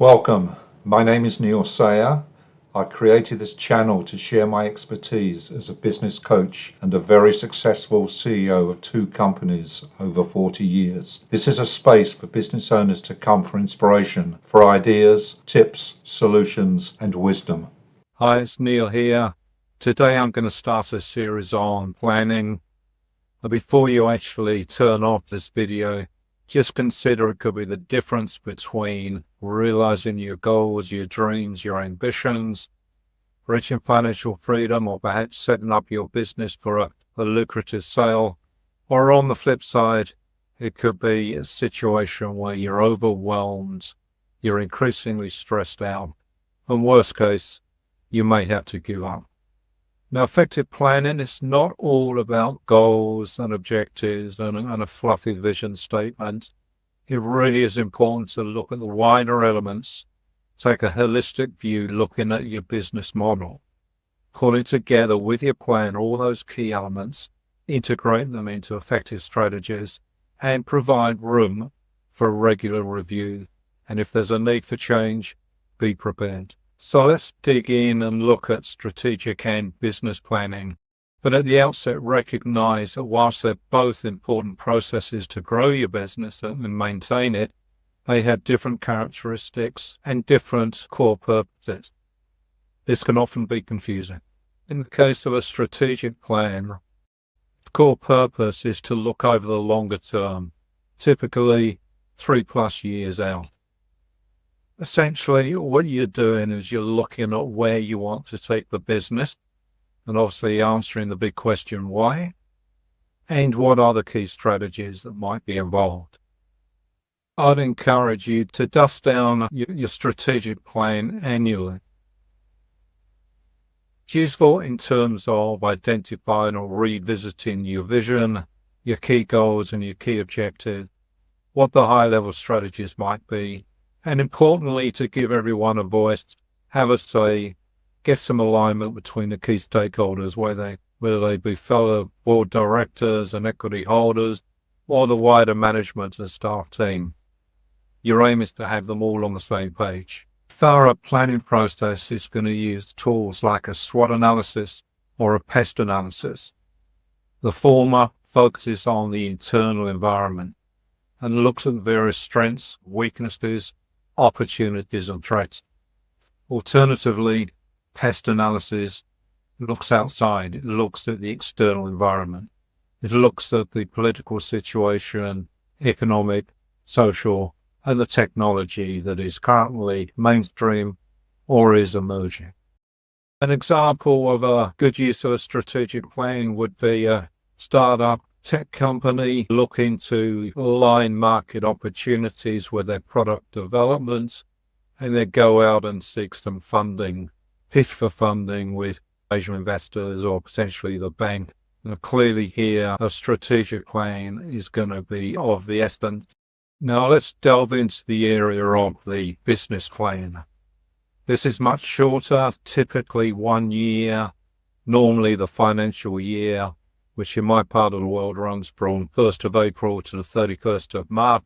Welcome. My name is Neil Sayer. I created this channel to share my expertise as a business coach and a very successful CEO of 2 companies over 40 years. This is a space for business owners to come for inspiration, for ideas, tips, solutions, and wisdom. Hi, it's Neil here. Today I'm going to start a series on planning. But before you actually turn off this video, just consider it could be the difference between realizing your goals, your dreams, your ambitions, reaching financial freedom, or perhaps setting up your business for a lucrative sale. Or on the flip side, it could be a situation where you're overwhelmed, you're increasingly stressed out, and worst case, you may have to give up. Now, effective planning is not all about goals and objectives and a fluffy vision statement. It really is important to look at the wider elements, take a holistic view looking at your business model, pulling together with your plan all those key elements, integrate them into effective strategies, and provide room for regular review. And if there's a need for change, be prepared. So let's dig in and look at strategic and business planning. But at the outset, recognize that whilst they're both important processes to grow your business and maintain it, they have different characteristics and different core purposes. This can often be confusing. In the case of a strategic plan, the core purpose is to look over the longer term, typically 3+ years out. Essentially, what you're doing is you're looking at where you want to take the business and obviously answering the big question, why? And what are the key strategies that might be involved? I'd encourage you to dust down your strategic plan annually. It's useful in terms of identifying or revisiting your vision, your key goals and your key objectives, what the high-level strategies might be, and importantly, to give everyone a voice, have a say, get some alignment between the key stakeholders, whether they be fellow board directors and equity holders, or the wider management and staff team. Your aim is to have them all on the same page. A thorough planning process is going to use tools like a SWOT analysis or a pest analysis. The former focuses on the internal environment and looks at various strengths, weaknesses, opportunities and threats. Alternatively, pest analysis looks outside. It looks at the external environment. It looks at the political situation, economic, social, and the technology that is currently mainstream or is emerging. An example of a good use of a strategic plan would be a startup tech company looking to align market opportunities with their product development, and they go out and seek some funding, pitch for funding with Asian investors or potentially the bank. Now, clearly here, a strategic plan is going to be of the essence. Now let's delve into the area of the business plan. This is much shorter, typically 1 year, normally the financial year, which in my part of the world runs from 1st of April to the 31st of March.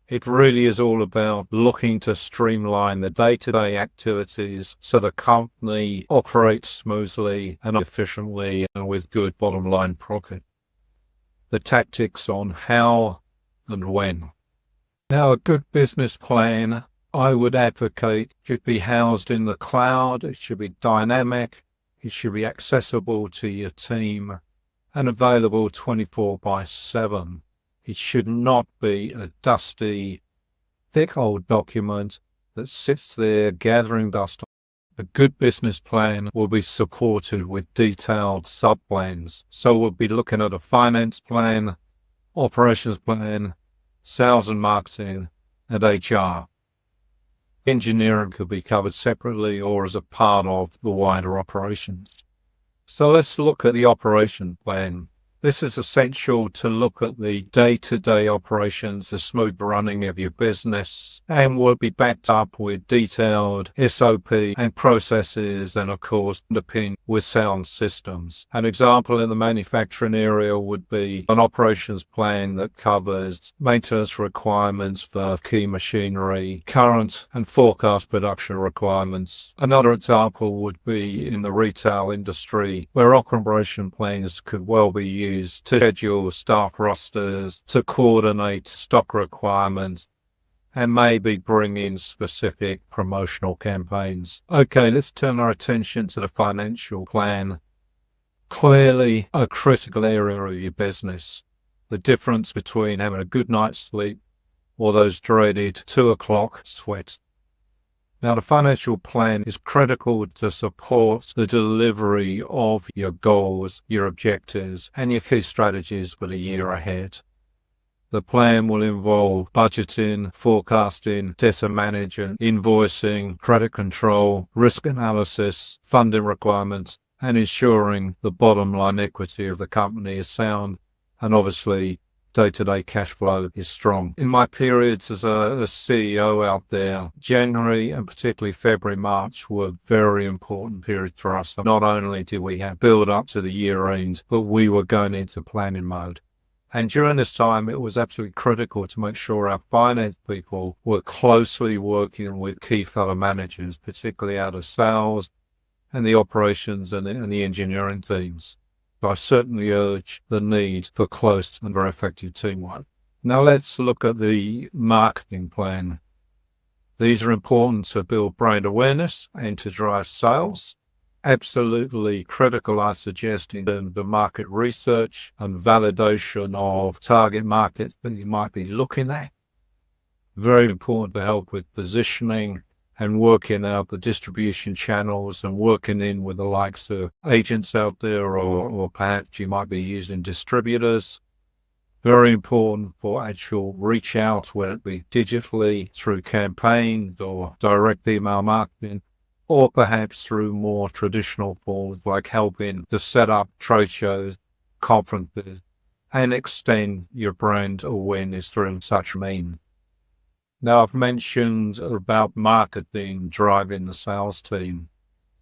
It really is all about looking to streamline the day-to-day activities so the company operates smoothly and efficiently and with good bottom line profit. The tactics on how and when. Now, a good business plan, I would advocate, should be housed in the cloud. It should be dynamic. It should be accessible to your team and available 24/7. It should not be a dusty, thick old document that sits there gathering dust. A good business plan will be supported with detailed sub-plans. So we'll be looking at a finance plan, operations plan, sales and marketing, and HR. Engineering could be covered separately or as a part of the wider operations. So let's look at the operation plan. This is essential to look at the day-to-day operations, the smooth running of your business, and will be backed up with detailed SOP and processes, and of course underpinned with sound systems. An example in the manufacturing area would be an operations plan that covers maintenance requirements for key machinery, current and forecast production requirements. Another example would be in the retail industry, where operation plans could well be used to schedule staff rosters, to coordinate stock requirements, and maybe bring in specific promotional campaigns. Okay, let's turn our attention to the financial plan. Clearly a critical area of your business. The difference between having a good night's sleep or those dreaded 2 o'clock sweats. Now, the financial plan is critical to support the delivery of your goals, your objectives, and your key strategies for the year ahead. The plan will involve budgeting, forecasting, data management, invoicing, credit control, risk analysis, funding requirements, and ensuring the bottom line equity of the company is sound, and obviously day-to-day cash flow is strong. In my periods as a CEO out there, January and particularly February, March were very important periods for us. Not only did we have build up to the year end, but we were going into planning mode. And during this time, it was absolutely critical to make sure our finance people were closely working with key fellow managers, particularly out of sales and the operations and the engineering teams. I certainly urge the need for close and very effective teamwork. Now let's look at the marketing plan. These are important to build brand awareness and to drive sales. Absolutely critical, I suggest, in terms of market research and validation of target markets that you might be looking at. Very important to help with positioning and working out the distribution channels and working in with the likes of agents out there, or perhaps you might be using distributors. Very important for actual reach out, whether it be digitally through campaigns or direct email marketing, or perhaps through more traditional forms like helping to set up trade shows, conferences, and extend your brand awareness through such means. Now, I've mentioned about marketing driving the sales team.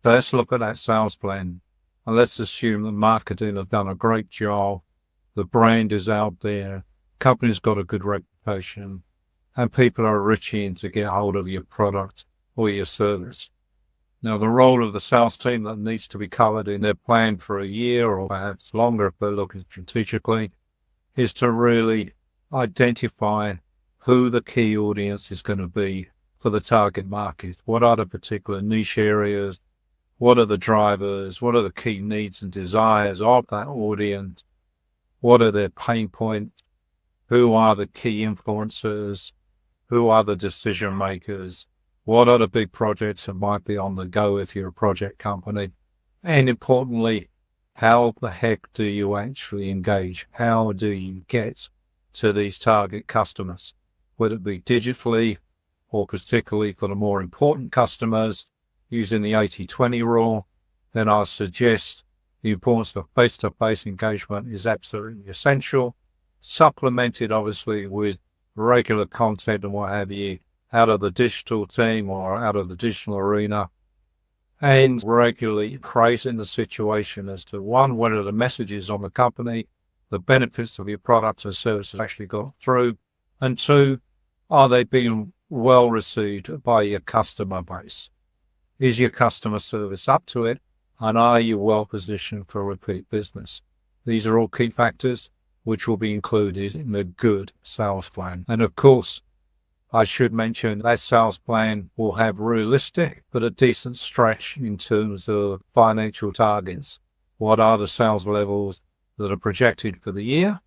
So let's look at that sales plan, and let's assume that marketing have done a great job. The brand is out there, company's got a good reputation, and people are reaching to get hold of your product or your service. Now, the role of the sales team that needs to be covered in their plan for a year or perhaps longer if they're looking strategically is to really identify who the key audience is going to be for the target market. What are the particular niche areas? What are the drivers? What are the key needs and desires of that audience? What are their pain points? Who are the key influencers? Who are the decision makers? What are the big projects that might be on the go if you're a project company? And importantly, how the heck do you actually engage? How do you get to these target customers? Whether it be digitally or particularly for the more important customers using the 80-20 rule, then I suggest the importance of face-to-face engagement is absolutely essential, supplemented obviously with regular content and what have you out of the digital team or out of the digital arena, and regularly creating the situation as to one, whether the messages on the company, the benefits of your products and services actually got through, and two, are they being well received by your customer base? Is your customer service up to it? And are you well positioned for repeat business? These are all key factors which will be included in a good sales plan. And of course, I should mention that sales plan will have realistic but a decent stretch in terms of financial targets. What are the sales levels that are projected for the year?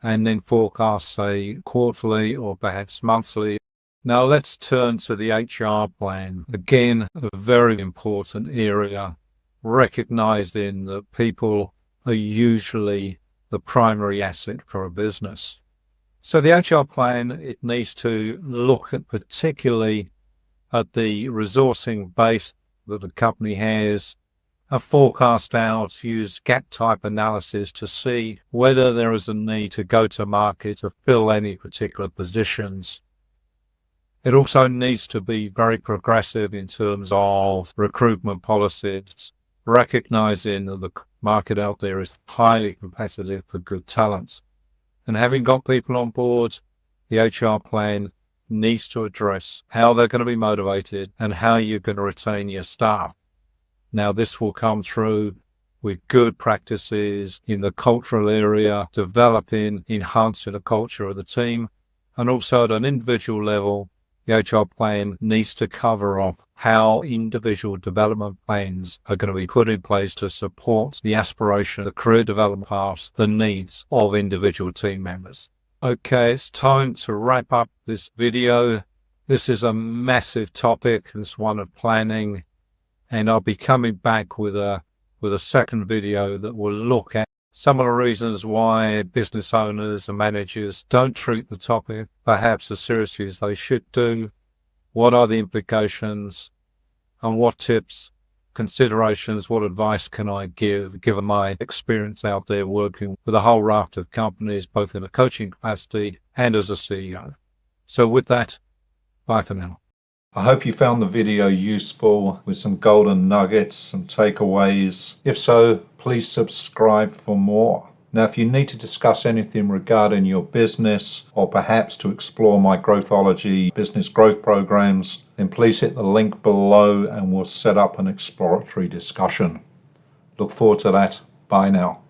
And then forecast, say, quarterly or perhaps monthly. Now let's turn to the HR plan. Again, a very important area, recognizing that people are usually the primary asset for a business. So the HR plan, it needs to look at particularly at the resourcing base that the company has, forecast out, use gap type analysis to see whether there is a need to go to market to fill any particular positions. It also needs to be very progressive in terms of recruitment policies, recognizing that the market out there is highly competitive for good talent. And having got people on board, the HR plan needs to address how they're going to be motivated and how you're going to retain your staff. Now, this will come through with good practices in the cultural area, developing, enhancing the culture of the team, and also at an individual level, the HR plan needs to cover up how individual development plans are going to be put in place to support the aspiration, the career development paths, the needs of individual team members. Okay, it's time to wrap up this video. This is a massive topic. It's one of planning, and I'll be coming back with a second video that will look at some of the reasons why business owners and managers don't treat the topic perhaps as seriously as they should do. What are the implications, and what tips, considerations, what advice can I give, given my experience out there working with a whole raft of companies, both in a coaching capacity and as a CEO. So with that, bye for now. I hope you found the video useful with some golden nuggets, some takeaways. If so, please subscribe for more. Now, if you need to discuss anything regarding your business or perhaps to explore my Growthology business growth programs, then please hit the link below and we'll set up an exploratory discussion. Look forward to that. Bye now.